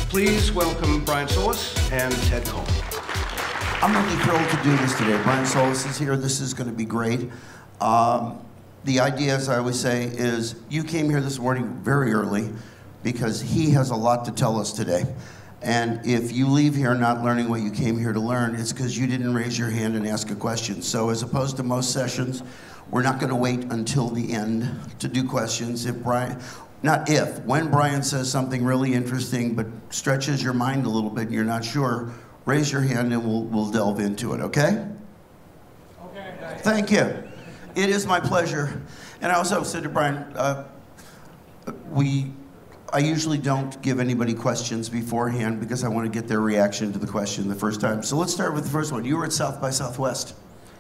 Please welcome Brian Solis and Ted Cole. I'm really thrilled to do this today. Brian Solis is here. This is going to be great. The idea, as I always say, is you came here this morning very early because he has a lot to tell us today. And if you leave here not learning what you came here to learn, it's because you didn't raise your hand and ask a question. So as opposed to most sessions, we're not going to wait until the end to do questions. When Brian says something really interesting but stretches your mind a little bit and you're not sure, raise your hand and we'll delve into it, okay? Okay. Thank you. It is my pleasure. And I also said to Brian, I usually don't give anybody questions beforehand because I want to get their reaction to the question the first time. So let's start with the first one. You were at South by Southwest.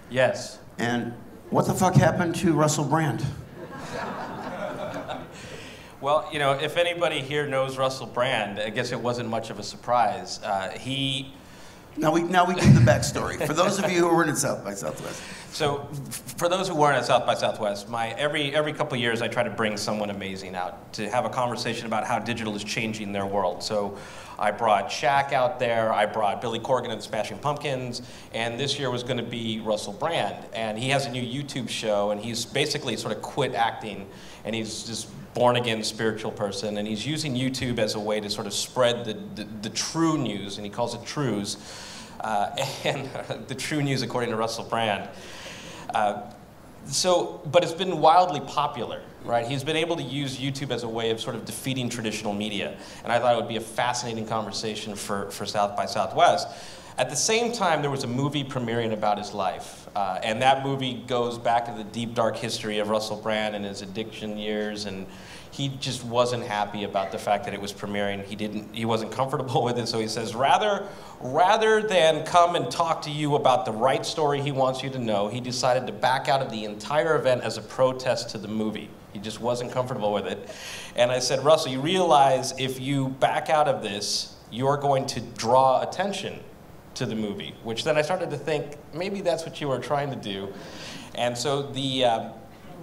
Yes. And what the fuck happened to Russell Brand? Well, you know, if anybody here knows Russell Brand, I guess it wasn't much of a surprise. Now we give the backstory. For those of you who weren't at South by Southwest. So, for those who weren't at South by Southwest, every couple of years I try to bring someone amazing out to have a conversation about how digital is changing their world. So, I brought Shaq out there, I brought Billy Corgan and the Smashing Pumpkins, and this year was going to be Russell Brand. And he has a new YouTube show, and he's basically sort of quit acting, and he's just born-again spiritual person, and he's using YouTube as a way to sort of spread the true news, and he calls it truths, and the true news according to Russell Brand. But it's been wildly popular, right? He's been able to use YouTube as a way of sort of defeating traditional media, and I thought it would be a fascinating conversation for South by Southwest. At the same time, there was a movie premiering about his life, and that movie goes back to the deep, dark history of Russell Brand and his addiction years, and he just wasn't happy about the fact that it was premiering. He wasn't comfortable with it, so he says, rather than come and talk to you about the right story he wants you to know, he decided to back out of the entire event as a protest to the movie. He just wasn't comfortable with it. And I said, Russell, you realize if you back out of this, you're going to draw attention to the movie, which then I started to think, maybe that's what you were trying to do. And so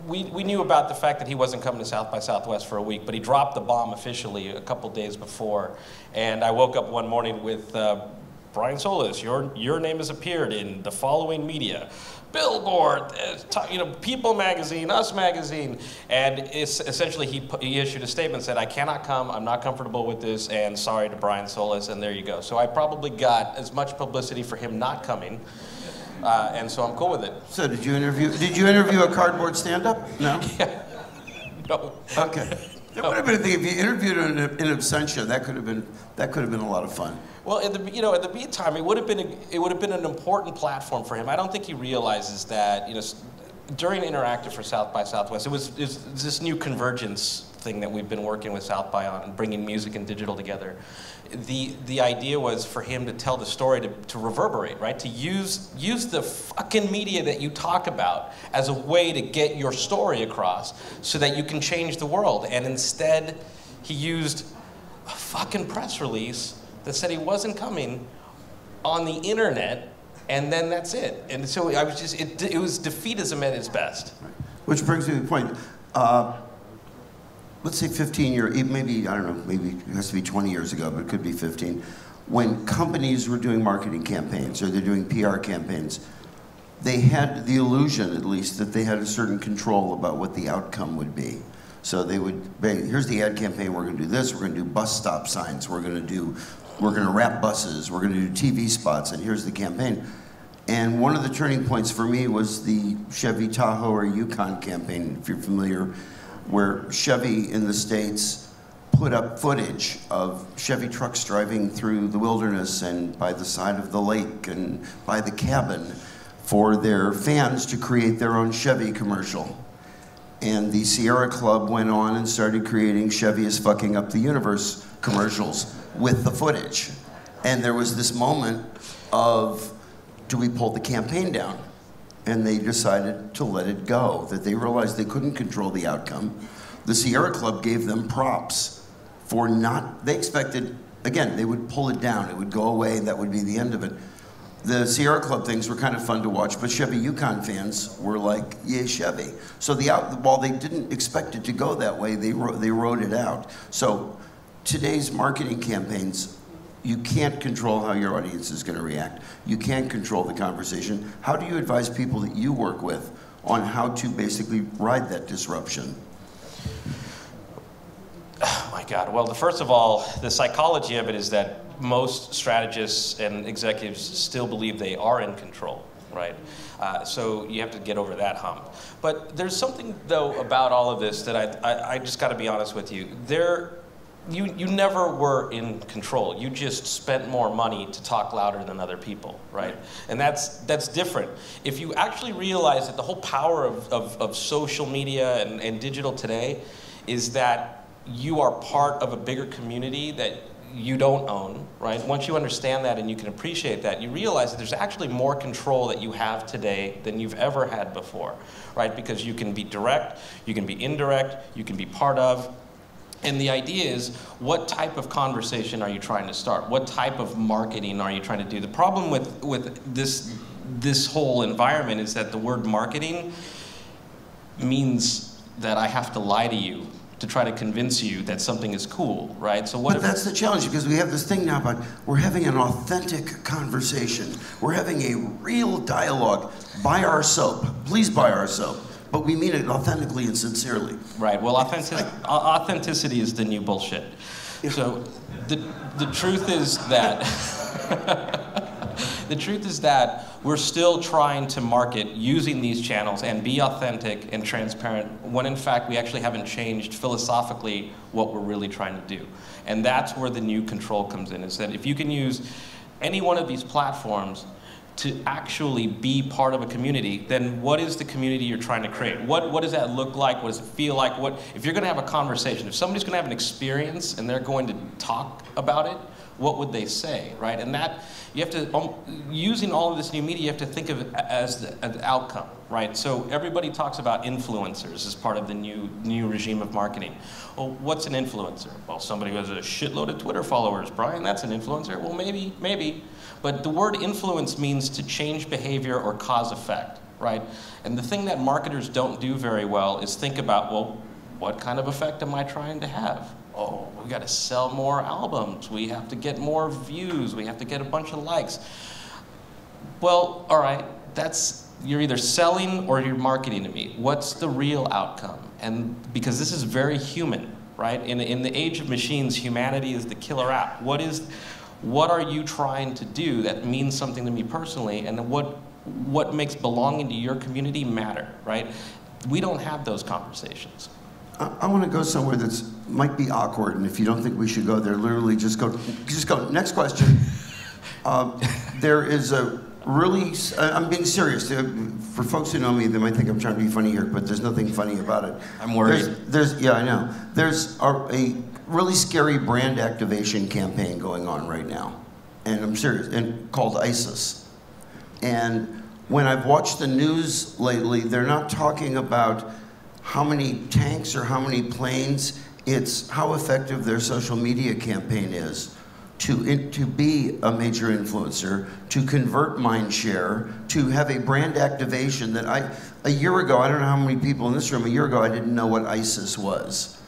we knew about the fact that he wasn't coming to South by Southwest for a week, but he dropped the bomb officially a couple days before. And I woke up one morning with Brian Solis, your name has appeared in the following media. Billboard, People Magazine, Us Magazine, and essentially he issued a statement, said, I cannot come, I'm not comfortable with this, and sorry to Brian Solis, and there you go. So I probably got as much publicity for him not coming, and so I'm cool with it. So did you interview a cardboard stand-up? No? Yeah. No. Okay. It would have been a thing if you interviewed in absentia. That could have been a lot of fun. Well, at the meantime, it would have been an important platform for him. I don't think he realizes that, during Interactive for South by Southwest, it was this new convergence thing that we've been working with South by on, bringing music and digital together. The idea was for him to tell the story to reverberate, right? To use the fucking media that you talk about as a way to get your story across so that you can change the world. And instead, he used a fucking press release that said he wasn't coming on the internet, and then that's it. And so I was it was defeatism at its best. Which brings me to the point. Let's say 15 years, maybe, I don't know, maybe it has to be 20 years ago, but it could be 15, when companies were doing marketing campaigns or they're doing PR campaigns, they had the illusion, at least, that they had a certain control about what the outcome would be. So they would, here's the ad campaign, we're gonna do this, we're gonna do bus stop signs, we're gonna wrap buses, we're gonna do TV spots, and here's the campaign. And one of the turning points for me was the Chevy Tahoe or Yukon campaign, if you're familiar, where Chevy in the States put up footage of Chevy trucks driving through the wilderness and by the side of the lake and by the cabin for their fans to create their own Chevy commercial. And the Sierra Club went on and started creating Chevy is fucking up the universe commercials with the footage. And there was this moment of, do we pull the campaign down? And they decided to let it go, that they realized they couldn't control the outcome. The Sierra Club gave them props for they expected, again, they would pull it down, it would go away, and that would be the end of it. The Sierra Club things were kind of fun to watch, but Chevy Yukon fans were like, yay Chevy. So while they didn't expect it to go that way, they wrote it out. So today's marketing campaigns, you can't control how your audience is going to react. You can't control the conversation. How do you advise people that you work with on how to basically ride that disruption? Oh my God. Well, first of all, the psychology of it is that most strategists and executives still believe they are in control, right? So you have to get over that hump. But there's something, though, about all of this that I just got to be honest with you. You never were in control. You just spent more money to talk louder than other people, right? And that's different. If you actually realize that the whole power of social media and digital today is that you are part of a bigger community that you don't own, right? Once you understand that and you can appreciate that, you realize that there's actually more control that you have today than you've ever had before, right? Because you can be direct, you can be indirect, you can be part of. And the idea is, what type of conversation are you trying to start? What type of marketing are you trying to do? The problem with this whole environment is that the word marketing means that I have to lie to you to try to convince you that something is cool, right? So but that's the challenge, because we have this thing now about we're having an authentic conversation. We're having a real dialogue. Buy our soap. Please buy our soap. But we mean it authentically and sincerely. Right. Well, authenticity is the new bullshit. So the truth is that the truth is that we're still trying to market using these channels and be authentic and transparent when in fact we actually haven't changed philosophically what we're really trying to do. And that's where the new control comes in, is that if you can use any one of these platforms to actually be part of a community, then what is the community you're trying to create? What does that look like? What does it feel like? If you're gonna have a conversation, if somebody's gonna have an experience and they're going to talk about it, what would they say, right? And that, you have to, using all of this new media, you have to think of it as the outcome, right? So everybody talks about influencers as part of the new regime of marketing. Well, what's an influencer? Well, somebody who has a shitload of Twitter followers, Brian, that's an influencer. Well, maybe. But the word influence means to change behavior or cause effect, right? And the thing that marketers don't do very well is think about, well, what kind of effect am I trying to have? Oh, we got to sell more albums. We have to get more views. We have to get a bunch of likes. Well, all right, you're either selling or you're marketing to me. What's the real outcome? And because this is very human, right? In the age of machines, humanity is the killer app. What are you trying to do that means something to me personally, and what makes belonging to your community matter, right? We don't have those conversations. I want to go somewhere that might be awkward, and if you don't think we should go there, literally just go. Next question. There is a really, I'm being serious. For folks who know me, they might think I'm trying to be funny here, but there's nothing funny about it. I'm worried. Yeah, I know. There's a really scary brand activation campaign going on right now, and I'm serious, and called ISIS. And when I've watched the news lately, they're not talking about how many tanks or how many planes. It's how effective their social media campaign is to be a major influencer, to convert mind share, to have a brand activation that a year ago, I don't know how many people in this room, a year ago I didn't know what ISIS was.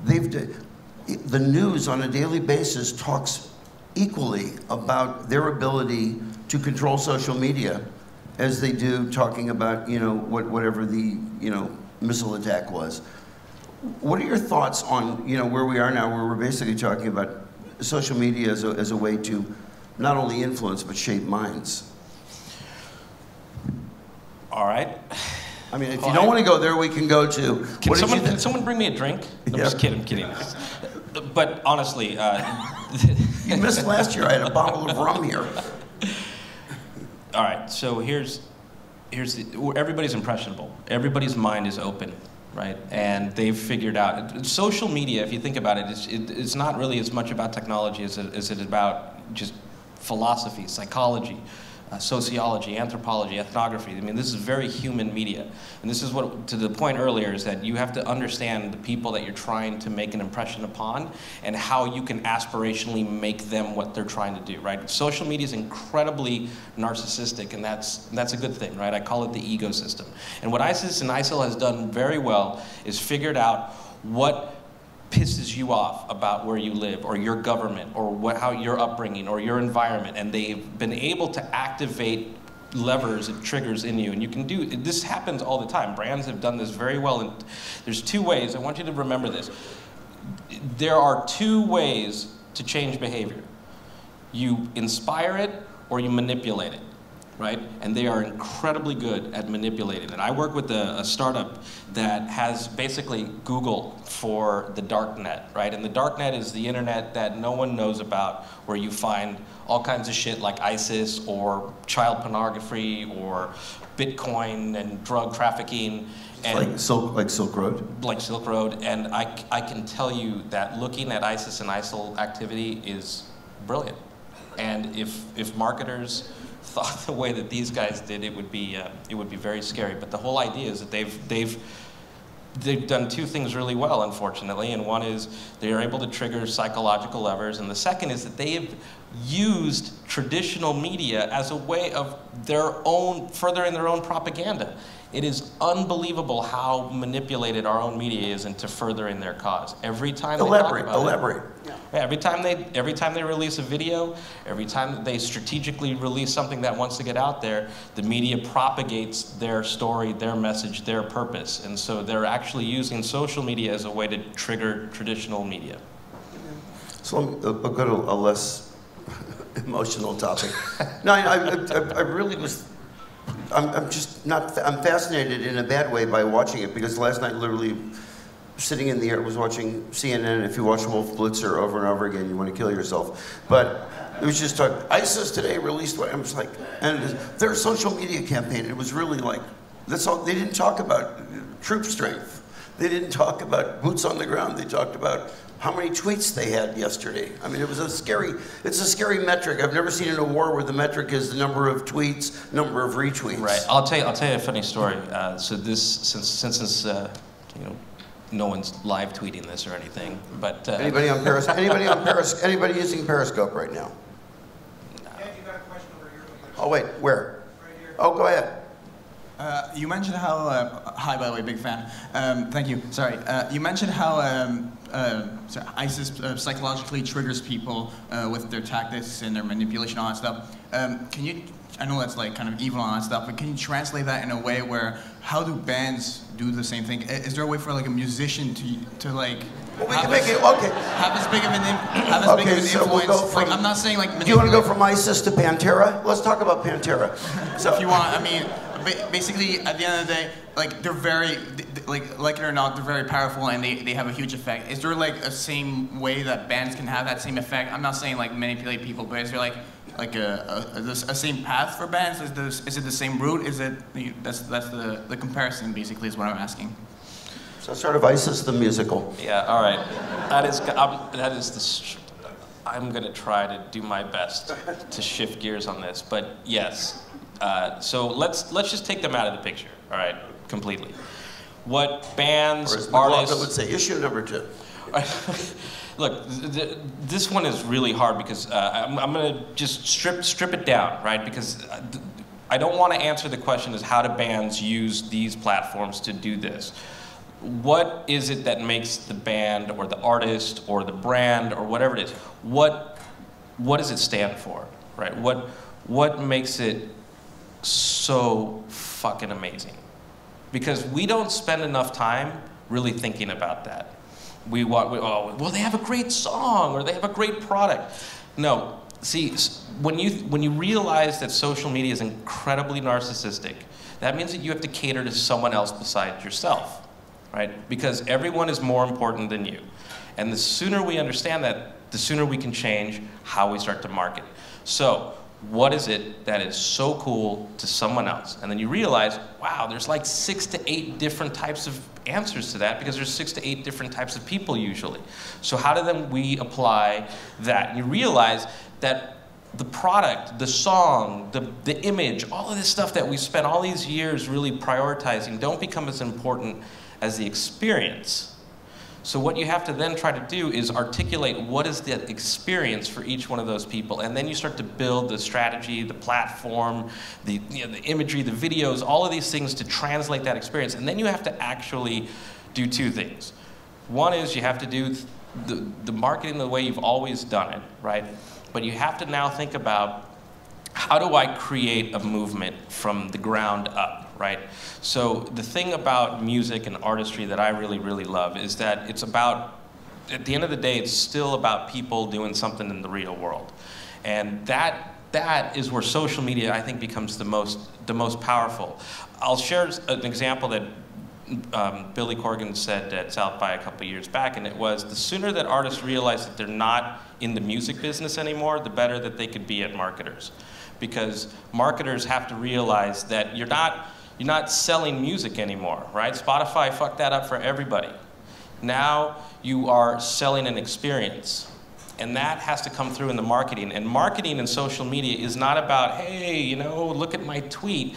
The news on a daily basis talks equally about their ability to control social media as they do talking about, whatever the, missile attack was. What are your thoughts on, where we are now, where we're basically talking about social media as a way to not only influence but shape minds? All right. I mean, if you don't want to go there, we can go to. Can someone bring me a drink? I'm just kidding. I'm kidding. But honestly, you missed last year. I had a bottle of rum here. All right. So everybody's impressionable. Everybody's mind is open, right? And they've figured out social media. If you think about it, it's not really as much about technology as it is about just philosophy, psychology, sociology, anthropology, ethnography. I mean, this is very human media. And this is what, to the point earlier, is that you have to understand the people that you're trying to make an impression upon and how you can aspirationally make them what they're trying to do, right? Social media is incredibly narcissistic, and that's a good thing, right? I call it the ego system. And what ISIS and ISIL has done very well is figured out what pisses you off about where you live or your government or how your upbringing or your environment, and they've been able to activate levers and triggers in you, and you can do this. Happens all the time. Brands have done this very well, and there's two ways. I want you to remember this. There are two ways to change behavior. You inspire it or you manipulate it, right? And they are incredibly good at manipulating it. I work with a startup that has basically Google for the Darknet, right? And the Darknet is the internet that no one knows about, where you find all kinds of shit like ISIS or child pornography or Bitcoin and drug trafficking. And like Silk Road? Like Silk Road. And I can tell you that looking at ISIS and ISIL activity is brilliant. And if marketers thought the way that these guys did, it would be very scary. But the whole idea is that they've done two things really well, unfortunately. And one is they are able to trigger psychological levers, and the second is that they have used traditional media as a way of furthering their own propaganda. It is unbelievable how manipulated our own media is into furthering their cause. Every time they talk about it. Yeah, every time they release a video, every time they strategically release something that wants to get out there, the media propagates their story, their message, their purpose. And so they're actually using social media as a way to trigger traditional media. So I'll go to a less emotional topic. No, I really was, I'm just not, I'm fascinated in a bad way by watching it, because last night literally sitting in the air was watching CNN. If you watch Wolf Blitzer over and over again, you want to kill yourself. But it was just ISIS today released, I was like, and their social media campaign, it was really like, that's all, they didn't talk about troop strength. They didn't talk about boots on the ground. They talked about how many tweets they had yesterday. I mean, it's a scary metric. I've never seen in a war where the metric is the number of tweets, number of retweets. Right. I'll tell you a funny story. So this, since no one's live tweeting this or anything, but anybody on Paris? Anybody on Paris? Anybody using Periscope right now? No. Yeah, you got a question over here. Oh wait, where? Right here. Oh, go ahead. You mentioned how, hi by the way, big fan. Thank you, sorry. You mentioned how ISIS psychologically triggers people with their tactics and their manipulation, all that stuff. Can you, I know that's like kind of evil and all that stuff, but can you translate that in a way where, how do bands do the same thing? Is there a way for like a musician to like, well, we can make it, okay. Have as big of an influence? We'll go from, like, I'm not saying like, do you want to go from ISIS to Pantera? Let's talk about Pantera. So if you want, I mean, basically, at the end of the day, like they're very, like it or not, they're very powerful and they have a huge effect. Is there like a same way that bands can have that same effect? I'm not saying like manipulate people, but is there like a same path for bands? Is it the same route? Is it that's the comparison basically is what I'm asking. So sort of ISIS the musical. Yeah. All right. I'm going to try to do my best to shift gears on this, but yes. So let's just take them out of the picture, all right, completely. What bands, artists... I would say issue number 2. Look, this one is really hard because I'm going to just strip it down, right? Because I don't want to answer the question as how do bands use these platforms to do this. What is it that makes the band or the artist or the brand or whatever it is? What does it stand for, right? What makes it so fucking amazing? Because we don't spend enough time really thinking about that. Well, they have a great song or they have a great product. No, see, when you realize that social media is incredibly narcissistic, that means that you have to cater to someone else besides yourself, right? Because everyone is more important than you. And the sooner we understand that, the sooner we can change how we start to market. So, what is it that is so cool to someone else? And then you realize, wow, there's like 6 to 8 different types of answers to that because there's 6 to 8 different types of people usually. So how do then we apply that? And you realize that the product, the song, the image, all of this stuff that we spent all these years really prioritizing don't become as important as the experience. So what you have to then try to do is articulate what is the experience for each one of those people, and then you start to build the strategy, the platform, the imagery, the videos, all of these things to translate that experience. And then you have to actually do 2 things. One is you have to do the marketing the way you've always done it, right? But you have to now think about, how do I create a movement from the ground up, right? So the thing about music and artistry that I really, really love is that it's about, at the end of the day, it's still about people doing something in the real world. And that is where social media, I think, becomes the most powerful. I'll share an example that Billy Corgan said at South by a couple years back, and it was, the sooner that artists realize that they're not in the music business anymore, the better that they could be at marketers. Because marketers have to realize that you're not selling music anymore, right? Spotify fucked that up for everybody. Now you are selling an experience. And that has to come through in the marketing. And marketing in social media is not about, hey, you know, look at my tweet.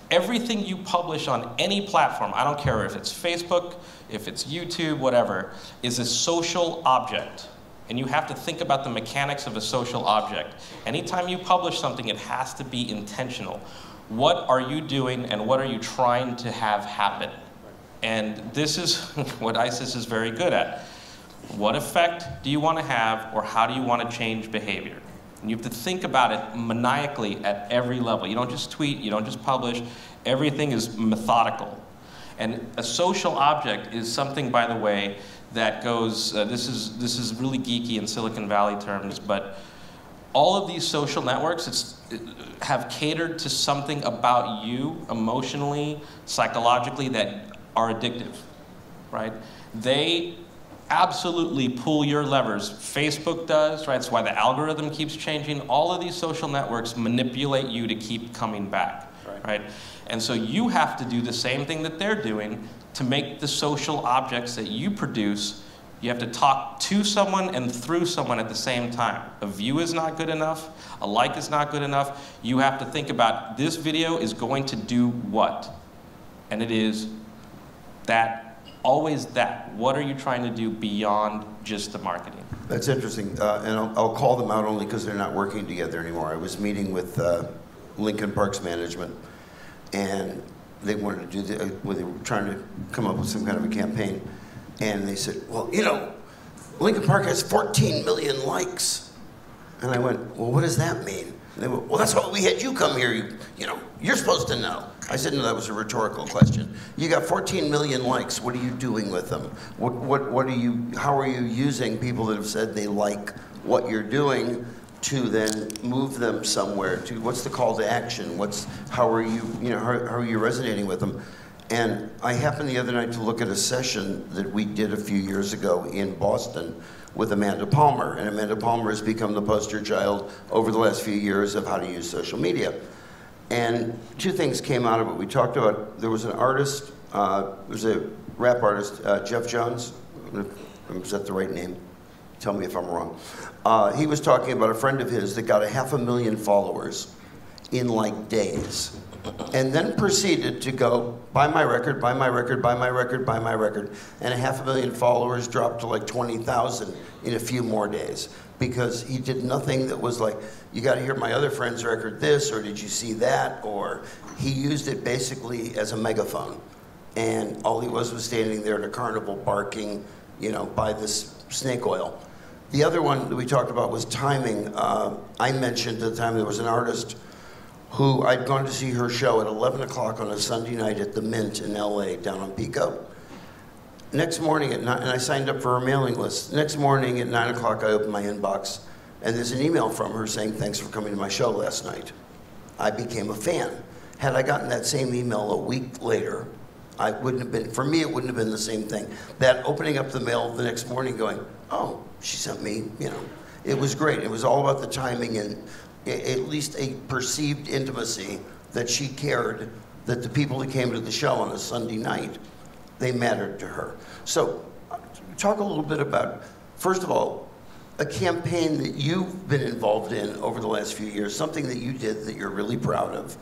Everything you publish on any platform, I don't care if it's Facebook, if it's YouTube, whatever, is a social object. And you have to think about the mechanics of a social object. Anytime you publish something, it has to be intentional. What are you doing and what are you trying to have happen? And this is what ISIS is very good at. What effect do you want to have, or how do you want to change behavior? And you have to think about it maniacally at every level. You don't just tweet, you don't just publish. Everything is methodical. And a social object is something, by the way, that goes, this is really geeky in Silicon Valley terms, but all of these social networks have catered to something about you emotionally, psychologically, that are addictive, right? They absolutely pull your levers. Facebook does, right? That's why the algorithm keeps changing. All of these social networks manipulate you to keep coming back, right? And so you have to do the same thing that they're doing to make the social objects that you produce. You have to talk to someone and through someone at the same time. A view is not good enough. A like is not good enough. You have to think about, this video is going to do what? And it is that, always that. What are you trying to do beyond just the marketing? That's interesting, and I'll call them out only because they're not working together anymore. I was meeting with Lincoln Parks Management, and they wanted to do they were trying to come up with some kind of a campaign, and they said, well, you know, Lincoln Park has 14 million likes. And I went, well, what does that mean? And they went, well, that's why we had you come here. You know, you're supposed to know. I said, no, that was a rhetorical question. You got 14 million likes. What are you doing with them? How are you using people that have said they like what you're doing to then move them somewhere? To what's the call to action? How are you resonating with them? And I happened the other night to look at a session that we did a few years ago in Boston with Amanda Palmer. And Amanda Palmer has become the poster child over the last few years of how to use social media. And two things came out of it. We talked about, there was an artist, there's a rap artist, Jeff Jones. Is that the right name? Tell me if I'm wrong. He was talking about a friend of his that got 500,000 followers in like days. And then proceeded to go, buy my record, buy my record, buy my record, buy my record. And 500,000 followers dropped to like 20,000 in a few more days. Because he did nothing that was like, you got to hear my other friend's record this, or did you see that? Or he used it basically as a megaphone. And all he was standing there at a carnival barking, you know, buy this snake oil. The other one that we talked about was timing. I mentioned at the time there was an artist who I'd gone to see her show at 11 o'clock on a Sunday night at the Mint in LA down on Pico. Next morning at 9, and I signed up for her mailing list. Next morning at 9 o'clock I opened my inbox and there's an email from her saying, thanks for coming to my show last night. I became a fan. Had I gotten that same email a week later, I wouldn't have been, for me it wouldn't have been the same thing. That opening up the mail the next morning going, oh, she sent me, you know. It was great. It was all about the timing and at least a perceived intimacy that she cared that the people that came to the show on a Sunday night, they mattered to her. So talk a little bit about, first of all, a campaign that you've been involved in over the last few years, something that you did that you're really proud of,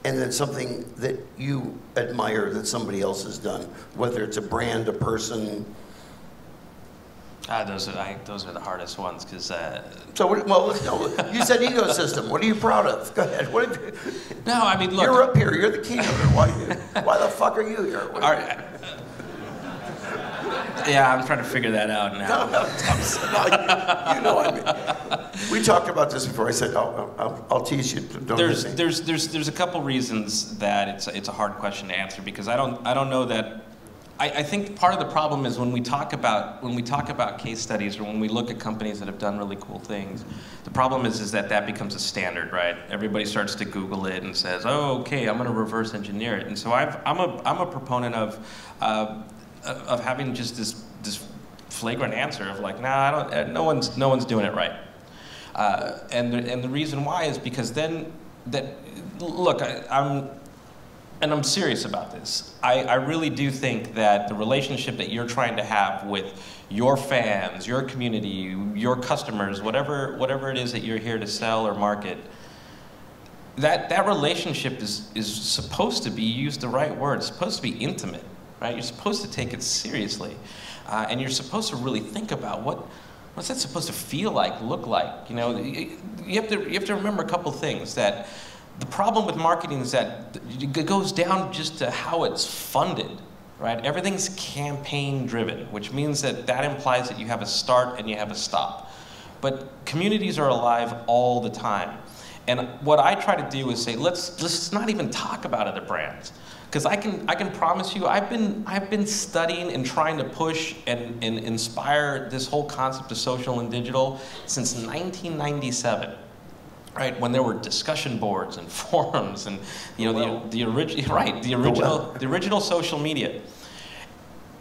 and then something that you admire that somebody else has done, whether it's a brand, a person. Those are the hardest ones, because... you said ecosystem. What are you proud of? Go ahead. What have you... No, I mean, look... You're up here. You're the keynoter. Why the fuck are you here? Yeah, I'm trying to figure that out now. No, you know what I mean. We talked about this before. I said, I'll tease you. Don't hesitate. There's a couple reasons that it's a hard question to answer, because I don't know that. I think part of the problem is when we talk about case studies, or when we look at companies that have done really cool things, the problem is that becomes a standard, right? Everybody starts to Google it and says, "Oh, okay, I'm going to reverse engineer it." And so I'm a proponent of having just this flagrant answer of like, nah, no one's doing it right. And the reason why is because then look, I'm serious about this. I really do think that the relationship that you're trying to have with your fans, your community, your customers, whatever it is that you're here to sell or market, that relationship is supposed to be, use the right word, it's supposed to be intimate, right? You're supposed to take it seriously. And you're supposed to really think about what's that supposed to feel like, look like? You know, you have to remember a couple things. That the problem with marketing is that it goes down just to how it's funded, right? Everything's campaign driven, which means that implies that you have a start and you have a stop. But communities are alive all the time. And what I try to do is say, let's not even talk about other brands. Because I can promise you, I've been studying and trying to push and inspire this whole concept of social and digital since 1997. Right, when there were discussion boards and forums and the original social media,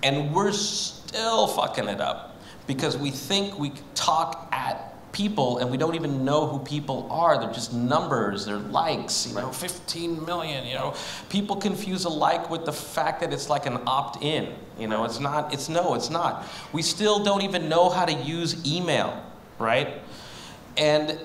and we're still fucking it up because we think we talk at people and we don't even know who people are. They're just numbers, they're likes, 15 million, People confuse a like with the fact that it's like an opt-in, it's not. We still don't even know how to use email, right? And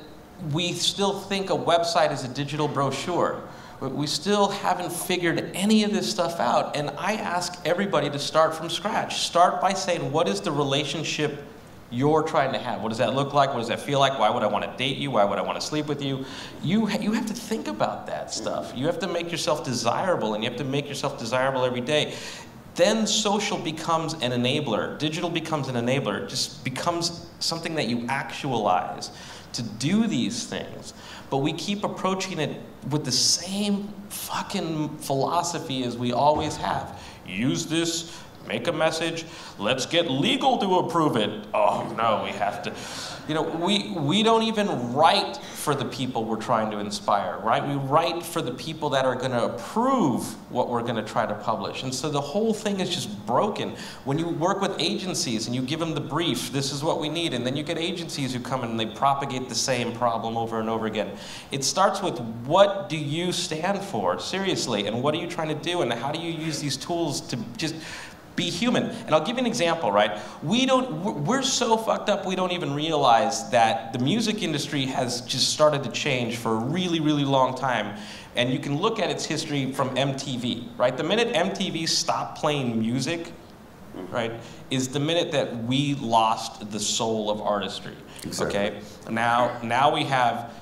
we still think a website is a digital brochure. We still haven't figured any of this stuff out. And I ask everybody to start from scratch. Start by saying, what is the relationship you're trying to have? What does that look like? What does that feel like? Why would I want to date you? Why would I want to sleep with you? You have to think about that stuff. You have to make yourself desirable, and you have to make yourself desirable every day. Then social becomes an enabler. Digital becomes an enabler. It just becomes something that you actualize to do these things. But we keep approaching it with the same fucking philosophy as we always have. Use this, make a message, let's get legal to approve it. Oh no, we have to. We don't even write for the people we're trying to inspire, right? We write for the people that are going to approve what we're going to try to publish. And so the whole thing is just broken. When you work with agencies and you give them the brief, this is what we need, and then you get agencies who come in and they propagate the same problem over and over again. It starts with, what do you stand for, seriously, and what are you trying to do, and how do you use these tools to just be human? And I'll give you an example, right? We're so fucked up we don't even realize that the music industry has just started to change for a really, really long time. And you can look at its history from MTV, right? The minute MTV stopped playing music, right, is the minute that we lost the soul of artistry. Exactly. Okay? Now we have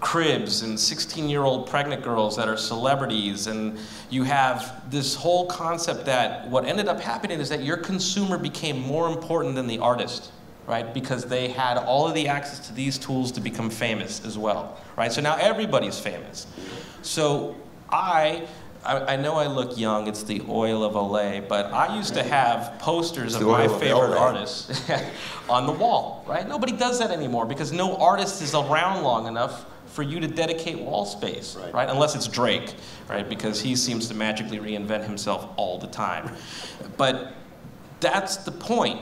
cribs and 16-year-old pregnant girls that are celebrities, and you have this whole concept that what ended up happening is that your consumer became more important than the artist, right? Because they had all of the access to these tools to become famous as well, right? So now everybody's famous. So I know I look young, it's the oil of Olay, but I used to have posters of my favorite artists on the wall, right? Nobody does that anymore because no artist is around long enough for you to dedicate wall space, right? Unless it's Drake, right? Because he seems to magically reinvent himself all the time. But that's the point,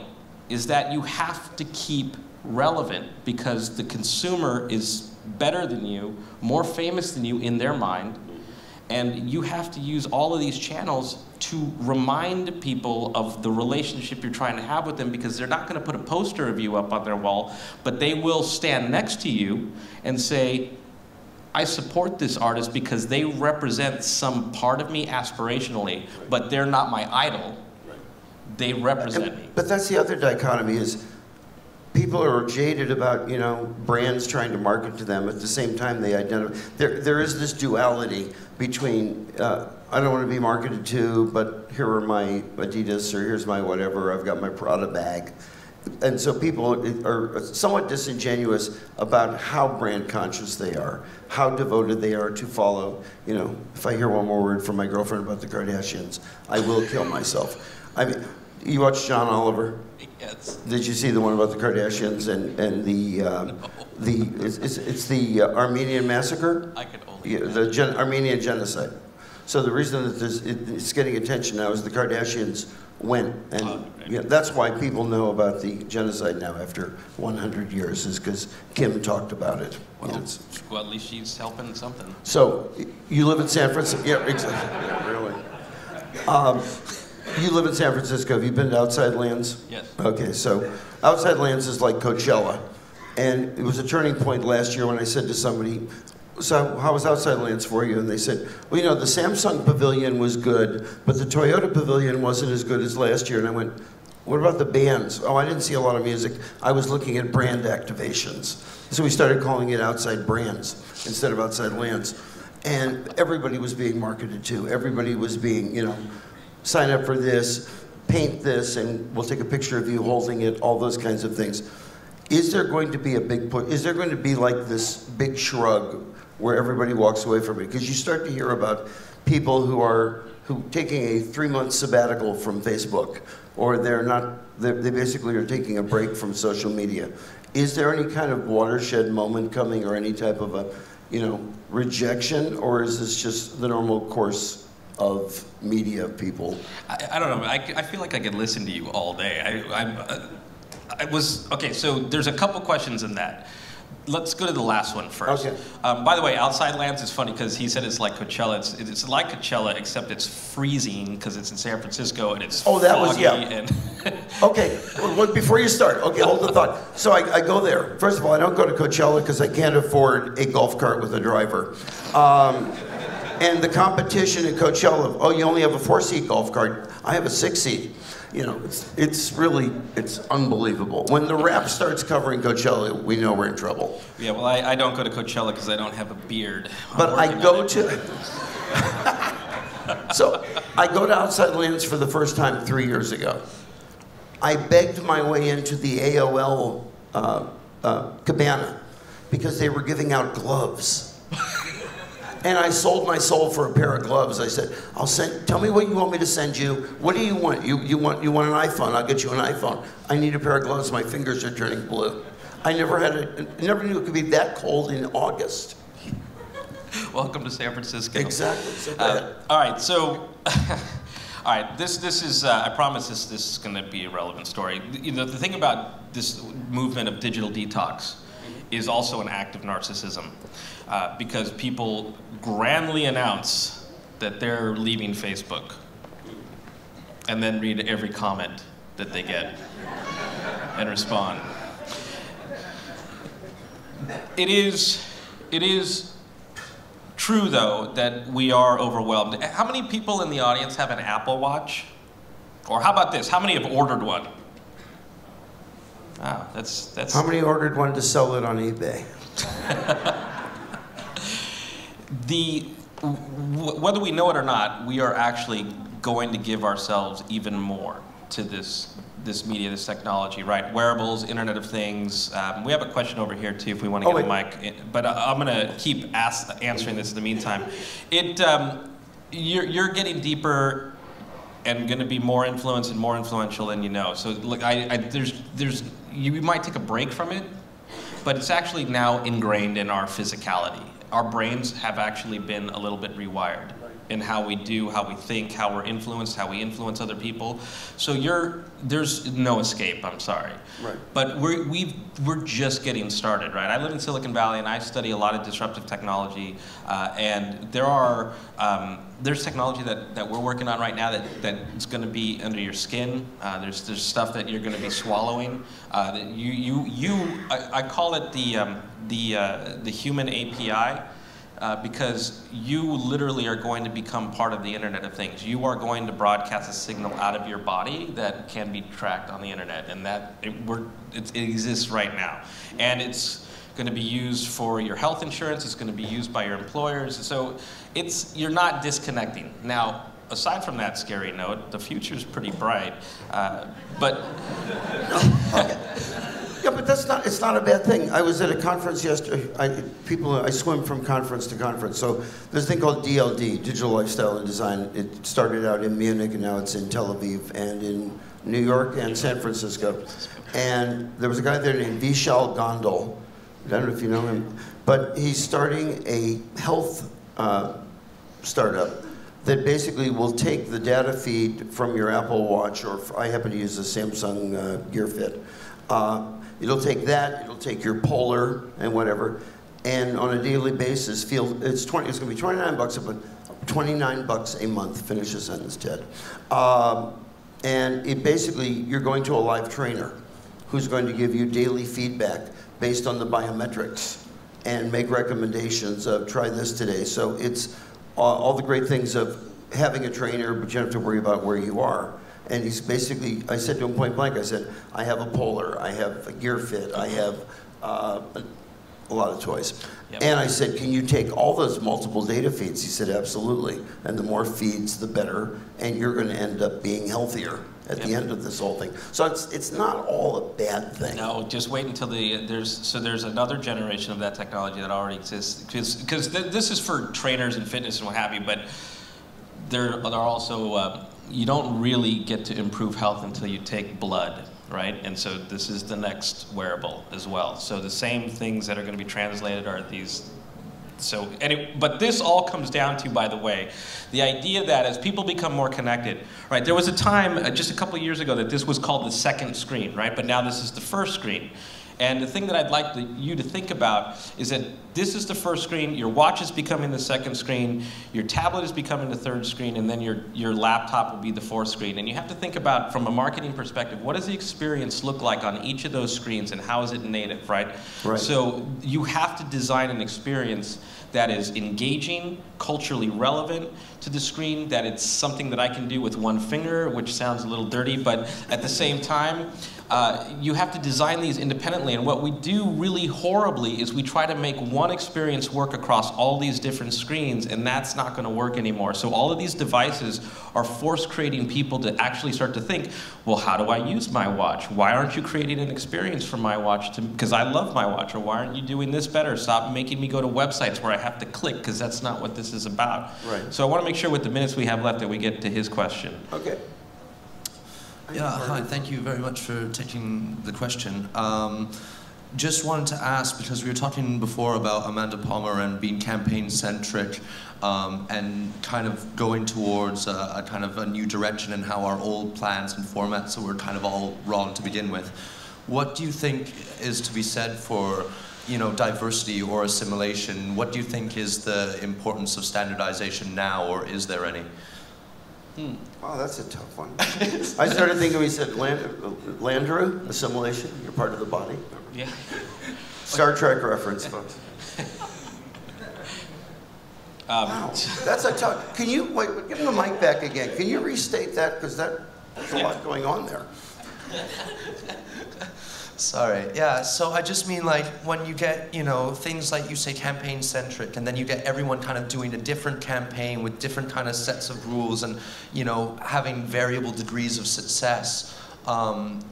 is that you have to keep relevant because the consumer is better than you, more famous than you in their mind, and you have to use all of these channels to remind people of the relationship you're trying to have with them, because they're not going to put a poster of you up on their wall, but they will stand next to you and say, I support this artist because they represent some part of me aspirationally, but they're not my idol. They represent me. But that's the other dichotomy, is people are jaded about, brands trying to market to them. At the same time, they identify. There is this duality between, I don't want to be marketed to, but here are my Adidas, or here's my whatever, I've got my Prada bag. And so people are somewhat disingenuous about how brand conscious they are, how devoted they are to follow. You know, if I hear one more word from my girlfriend about the Kardashians, I will kill myself. I mean, you watch John Oliver? Yes. Did you see the one about the Kardashians and it's the Armenian massacre? I could only The Armenian genocide. So the reason that it's getting attention now is the Kardashians went, and that's why people know about the genocide now after 100 years, is because Kim talked about it. Well, well, at least she's helping something. So you live in San Francisco? Yeah, exactly. Yeah, really. You live in San Francisco. Have you been to Outside Lands? Yes. Okay, so Outside Lands is like Coachella. And it was a turning point last year when I said to somebody, so how was Outside Lands for you? And they said, well, you know, the Samsung Pavilion was good, but the Toyota Pavilion wasn't as good as last year. And I went, what about the bands? Oh, I didn't see a lot of music. I was looking at brand activations. So we started calling it Outside Brands instead of Outside Lands. And everybody was being marketed to. Everybody was being, you know, sign up for this, paint this, and we'll take a picture of you holding it, all those kinds of things. Is there going to be a big push? Is there going to be like this big shrug where everybody walks away from it? Because you start to hear about people who taking a 3-month sabbatical from Facebook, or they basically are taking a break from social media. Is there any kind of watershed moment coming, or any type of a, you know, rejection, or is this just the normal course of media people? I don't know. I feel like I could listen to you all day. Okay, so there's a couple questions in that. Let's go to the last one first. Okay. By the way, Outside Lands is funny because he said it's like Coachella. It's like Coachella, except it's freezing because it's in San Francisco and it's foggy. And Okay, well, before you start, okay, hold the thought. So I go there. First of all, I don't go to Coachella because I can't afford a golf cart with a driver. And the competition at Coachella, oh, you only have a 4-seat golf cart. I have a 6-seat. You know, it's unbelievable. When the rap starts covering Coachella, we know we're in trouble. Yeah, well, I don't go to Coachella because I don't have a beard. But I go to... So, I go to Outside Lands for the first time 3 years ago. I begged my way into the AOL cabana because they were giving out gloves. And I sold my soul for a pair of gloves. I said, tell me what you want me to send you. What do you want? You want an iPhone? I'll get you an iPhone. I need a pair of gloves. My fingers are turning blue. I never knew it could be that cold in August. Welcome to San Francisco. Exactly. So go ahead. All right, so, all right, this is, I promise this is going to be a relevant story. You know, the thing about this movement of digital detox is also an act of narcissism, because people grandly announce that they're leaving Facebook and then read every comment that they get and respond. It is true, though, that we are overwhelmed. How many people in the audience have an Apple Watch? Or how about this? How many have ordered one? Wow, that's... How many ordered one to sell it on eBay? Whether we know it or not, we are actually going to give ourselves even more to this media, this technology, right? Wearables, Internet of Things. We have a question over here too, if we want to get a mic. But I'm going to keep answering this in the meantime. You're getting deeper and going to be more influenced and more influential than you know. So look, you might take a break from it, but it's actually now ingrained in our physicality. Our brains have actually been a little bit rewired in how we do, how we think, how we're influenced, how we influence other people. So there's no escape, I'm sorry. Right. But we're just getting started, right? I live in Silicon Valley and I study a lot of disruptive technology, and there's technology that we're working on right now that's going to be under your skin. There's stuff that you're going to be swallowing. I call it the human API. Because you literally are going to become part of the Internet of Things. You are going to broadcast a signal out of your body that can be tracked on the internet, and it exists right now. And it's going to be used for your health insurance. It's going to be used by your employers. So you're not disconnecting. Now, aside from that scary note, the future is pretty bright. But Okay. Yeah, but it's not a bad thing. I was at a conference yesterday. I swim from conference to conference. So there's a thing called DLD, Digital Lifestyle and Design. It started out in Munich, and now it's in Tel Aviv and in New York and San Francisco. And there was a guy there named Vishal Gondal. I don't know if you know him, but he's starting a health startup that basically will take the data feed from your Apple Watch, or I happen to use a Samsung Gear Fit. It'll take that, it'll take your Polar and whatever, and on a daily basis, it's going to be 29 bucks a month, 29 bucks a month, finish the sentence, Ted. And it basically, you're going to a live trainer who's going to give you daily feedback based on the biometrics and make recommendations of try this today. So it's all the great things of having a trainer, but you don't have to worry about where you are. And he's basically, I said to him point blank, I said, I have a Polar, I have a Gear Fit, I have a lot of toys. Yep. And I said, can you take all those multiple data feeds? He said, absolutely. And the more feeds, the better. And you're going to end up being healthier at the end of this whole thing. So it's not all a bad thing. No, just wait until there's another generation of that technology that already exists. Because this is for trainers and fitness and what have you, but there are also, you don't really get to improve health until you take blood, right? And so this is the next wearable as well. So the same things that are going to be translated are these. So anyway, but this all comes down to, by the way, the idea that as people become more connected, right? There was a time just a couple years ago that this was called the second screen, right? But now this is the first screen. And the thing that I'd like you to think about is that this is the first screen, your watch is becoming the second screen, your tablet is becoming the third screen, and then your laptop will be the fourth screen. And you have to think about, from a marketing perspective, what does the experience look like on each of those screens, and how is it native, right? Right. So you have to design an experience that is engaging, culturally relevant to the screen, that it's something that I can do with one finger, which sounds a little dirty, but at the same time, you have to design these independently. And what we do really horribly is we try to make one experience work across all these different screens, and that's not going to work anymore. So all of these devices are creating people to actually start to think, well, how do I use my watch? Why aren't you creating an experience for my watch? Because I love my watch. Or why aren't you doing this better? Stop making me go to websites where I have to click, because that's not what this is about. Right. So I want to make sure with the minutes we have left that we get to his question. Okay. Yeah, hi, thank you very much for taking the question. Just wanted to ask, because we were talking before about Amanda Palmer and being campaign-centric and kind of going towards a kind of a new direction in how our old plans and formats were kind of all wrong to begin with. What do you think is to be said for, you know, diversity or assimilation? What do you think is the importance of standardization now, or is there any? Oh, that's a tough one. I started thinking, we said Landru, assimilation, you're part of the body. Yeah. Star Trek reference, folks. Wow, that's a tough, can you, wait, give him the mic back again. Can you restate that? Because there's a lot going on there. Sorry, yeah, so I just mean, like, when you get, you know, things like you say campaign-centric, and then you get everyone kind of doing a different campaign with different kind of sets of rules and, you know, having variable degrees of success.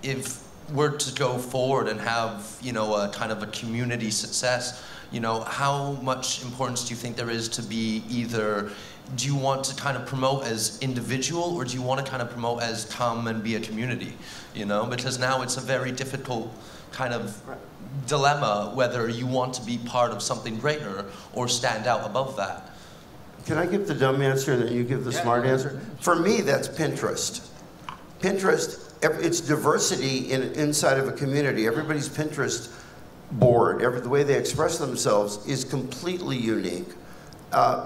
If we're to go forward and have, you know, a kind of a community success, you know, how much importance do you think there is to be either, do you want to kind of promote as individual, or do you want to kind of promote as come and be a community, you know? Because now it's a very difficult kind of dilemma whether you want to be part of something greater or stand out above that. Can I give the dumb answer and then you give the smart answer? For me, that's Pinterest. Pinterest, it's diversity inside of a community. Everybody's Pinterest board, the way they express themselves is completely unique.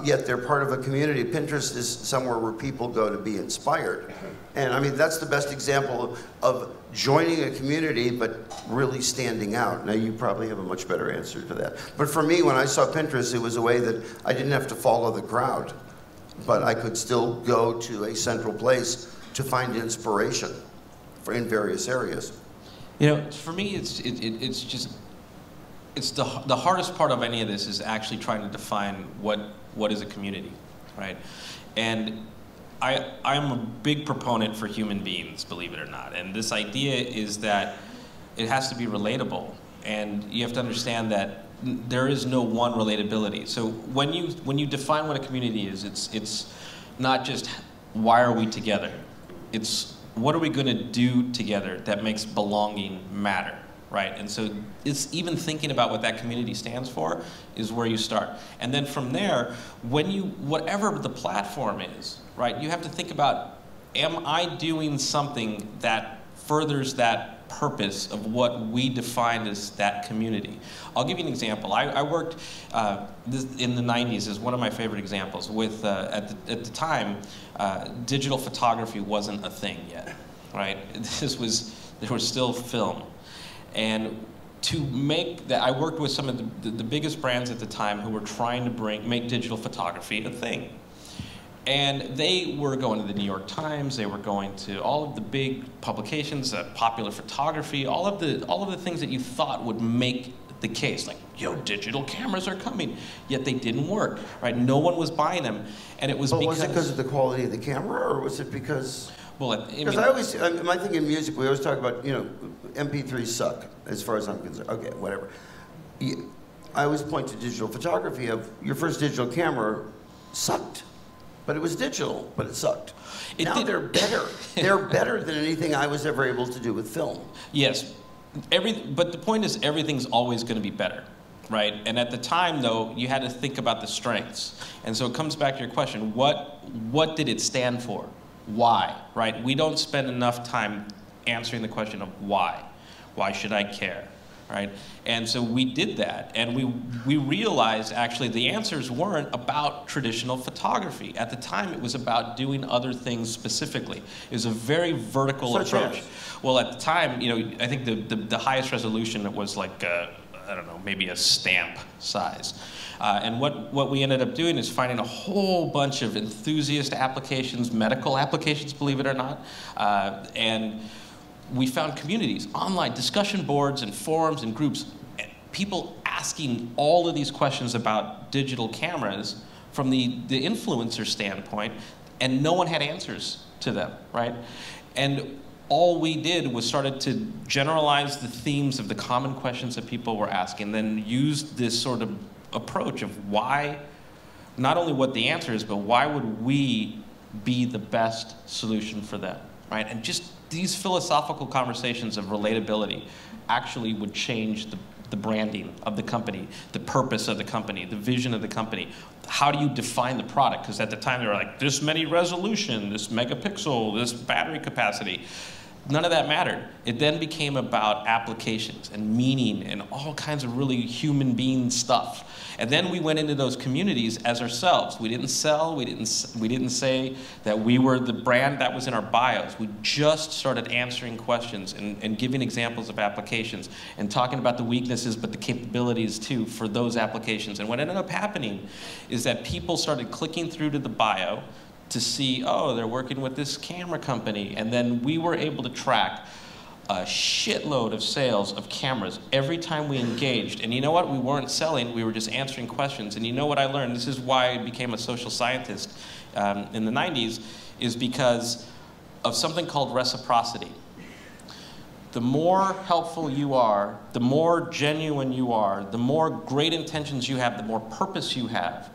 Yet they're part of a community. Pinterest is somewhere where people go to be inspired. And I mean, that's the best example of joining a community, but really standing out. Now, you probably have a much better answer to that. But for me, when I saw Pinterest, it was a way that I didn't have to follow the crowd, but I could still go to a central place to find inspiration in various areas. You know, for me, it's it's the hardest part of any of this is actually trying to define what is a community, right? And I'm a big proponent for human beings, believe it or not. And this idea is that it has to be relatable. And you have to understand that there is no one relatability. So when you define what a community is, it's not just why are we together? It's what are we going to do together that makes belonging matter, right? And so it's even thinking about what that community stands for is where you start. And then from there, whatever the platform is, right, you have to think about, am I doing something that furthers that purpose of what we define as that community? I'll give you an example. I worked in the 90s is one of my favorite examples with, at the time, digital photography wasn't a thing yet, right? There was still film. And to make that, I worked with some of the biggest brands at the time who were trying to make digital photography a thing. And they were going to the New York Times, they were going to all of the big publications, Popular Photography, all of the things that you thought would make the case, like, yo, digital cameras are coming, yet they didn't work, right? No one was buying them, and it was because... was it because of the quality of the camera, or was it because... Well, because I always, my thing in music, we always talk about, you know, MP3s suck, as far as I'm concerned. Okay, whatever. I always point to digital photography of your first digital camera sucked. But it was digital, but it sucked. Now they're better. They're better than anything I was ever able to do with film. Yes, but the point is everything's always going to be better, right? And at the time, though, you had to think about the strengths. And so it comes back to your question, what did it stand for? Why, right? We don't spend enough time answering the question of why. Why should I care? Right? And so we did that, and we realized actually the answers weren't about traditional photography. At the time, it was about doing other things specifically. It was a very vertical approach. Well, at the time, you know, I think the highest resolution was like, I don't know, maybe a stamp size. And what we ended up doing is finding a whole bunch of enthusiast applications, medical applications, believe it or not, and we found communities, online discussion boards and forums and groups, people asking all of these questions about digital cameras from the influencer standpoint, and no one had answers to them, right? And all we did was started to generalize the themes of the common questions that people were asking, then used this sort of approach of why, not only what the answer is, but why would we be the best solution for them, right? And just these philosophical conversations of relatability actually would change the branding of the company, the purpose of the company, the vision of the company. How do you define the product? Because at the time they were like, this many resolution, this megapixel, this battery capacity. None of that mattered. It then became about applications and meaning and all kinds of really human being stuff. And then we went into those communities as ourselves. We didn't sell, we didn't say that we were the brand that was in our bios. We just started answering questions and giving examples of applications and talking about the weaknesses but the capabilities too for those applications. And what ended up happening is that people started clicking through to the bio to see, oh, they're working with this camera company. And then we were able to track a shitload of sales of cameras every time we engaged. And you know what? We weren't selling, we were just answering questions. And you know what I learned? This is why I became a social scientist in the 90s, is because of something called reciprocity. The more helpful you are, the more genuine you are, the more great intentions you have, the more purpose you have,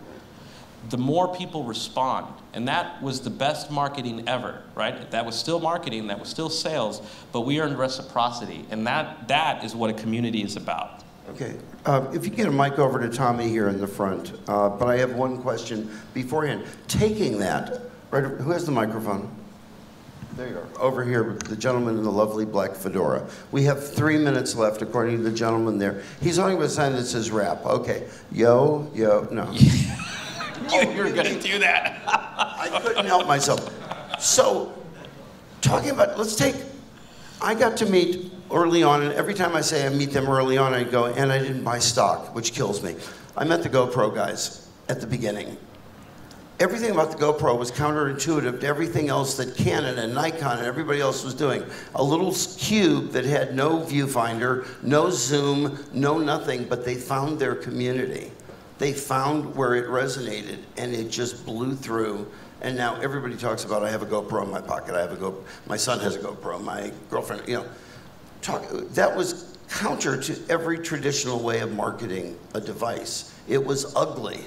the more people respond. And that was the best marketing ever, right? That was still marketing, that was still sales, but we earned reciprocity. And that is what a community is about. Okay, if you get a mic over to Tommy here in the front, but I have one question beforehand. Taking that, right, who has the microphone? There you are, over here, the gentleman in the lovely black fedora. We have 3 minutes left, according to the gentleman there. He's holding a sign that says rap. Okay, yo, no. You were going to do that. I couldn't help myself. So, talking about, I got to meet early on, and every time I say I meet them early on, I go, and I didn't buy stock, which kills me. I met the GoPro guys at the beginning. everything about the GoPro was counterintuitive to everything else that Canon and Nikon and everybody else was doing. A little cube that had no viewfinder, no zoom, no nothing, but they found their community. They found where it resonated, and it just blew through. And now everybody talks about, I have a GoPro in my pocket, my son has a GoPro, my girlfriend, you know. That was counter to every traditional way of marketing a device. It was ugly.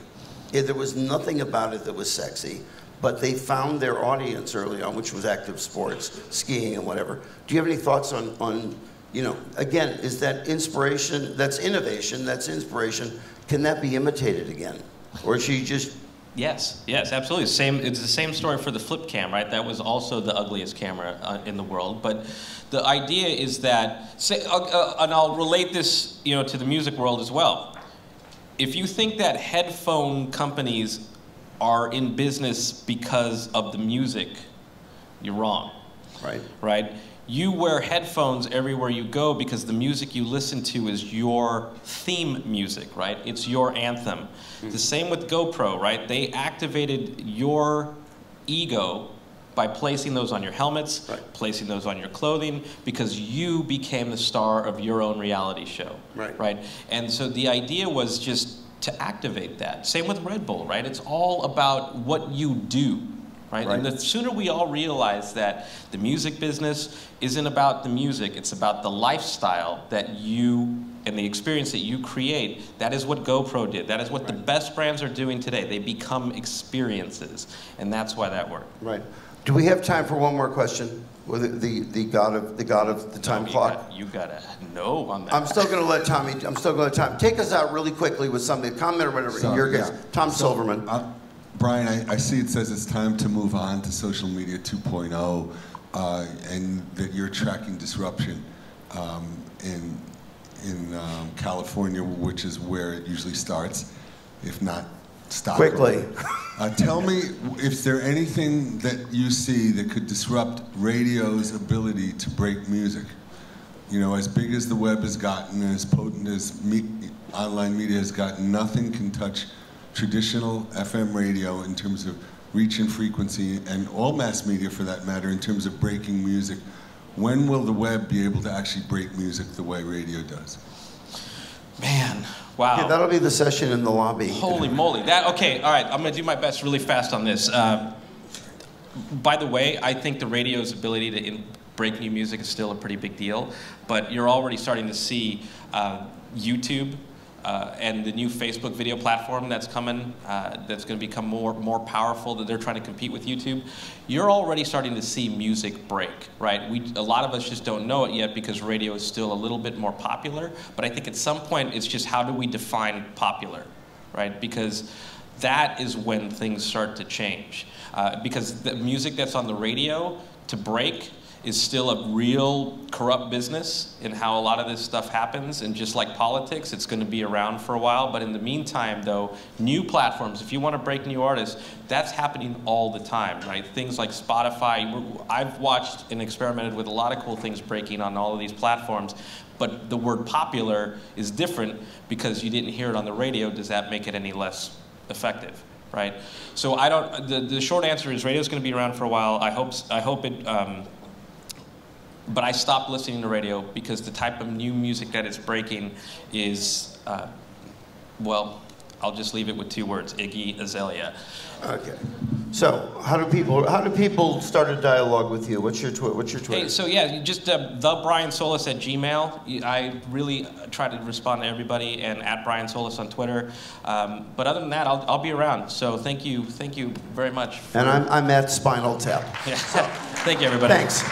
There was nothing about it that was sexy, but they found their audience early on, which was active sports, skiing and whatever. Do you have any thoughts on, you know, again, is that inspiration, that's innovation, that's inspiration, can that be imitated again? Or should you just... Yes, absolutely. It's the same story for the flip cam, right? That was also the ugliest camera in the world. But the idea is that, and I'll relate this, you know, to the music world as well. If you think that headphone companies are in business because of the music, you're wrong. Right? You wear headphones everywhere you go because the music you listen to is your theme music, right? It's your anthem. Mm-hmm. The same with GoPro, right? They activated your ego by placing those on your helmets, placing those on your clothing, because you became the star of your own reality show, right? And so the idea was just to activate that. Same with Red Bull, right? It's all about what you do. Right? And the sooner we all realize that the music business isn't about the music, it's about the lifestyle that you and the experience that you create. That is what GoPro did. That is what the best brands are doing today. They become experiences, and that's why that worked. Right. Do we have time for one more question? With the god of the time clock. You got a no on that. I'm still going to let Tommy. Take us out really quickly with something. Comment or whatever. Your guess. Tom Silverman. Brian, I see it says it's time to move on to social media 2.0, and that you're tracking disruption in California, which is where it usually starts, if not stopped. Quickly. Tell me, is there anything that you see that could disrupt radio's ability to break music? You know, as big as the web has gotten, and as potent as online media has gotten, nothing can touch traditional FM radio in terms of reach and frequency, and all mass media for that matter, in terms of breaking music. When will the web be able to actually break music the way radio does? Man, wow. Yeah, that'll be the session in the lobby. Holy moly. Okay, all right, I'm gonna do my best really fast on this. By the way, I think the radio's ability to break new music is still a pretty big deal, but you're already starting to see YouTube and the new Facebook video platform that's coming, that's going to become more powerful, that they're trying to compete with YouTube. You're already starting to see music break, right? A lot of us just don't know it yet because radio is still a little bit more popular, but I think at some point it's just how do we define popular, right? Because that is when things start to change. Because the music that's on the radio to break is still a real corrupt business in how a lot of this stuff happens, and just like politics, it's going to be around for a while. But in the meantime, though, new platforms, if you want to break new artists, that's happening all the time, right? Things like Spotify. I've watched and experimented with a lot of cool things breaking on all of these platforms, but the word popular is different because you didn't hear it on the radio. Does that make it any less effective, right? So I don't. The short answer is radio's going to be around for a while. I hope it. But I stopped listening to radio because the type of new music that it's breaking is, well, I'll just leave it with two words: Iggy Azalea. Okay. So how do people start a dialogue with you? What's your Twitter? Hey, so yeah, just the Brian Solis at Gmail. I really try to respond to everybody, and at Brian Solis on Twitter. But other than that, I'll be around. So thank you very much. And I'm at Spinal Tap. Yeah. Thank you, everybody. Thanks.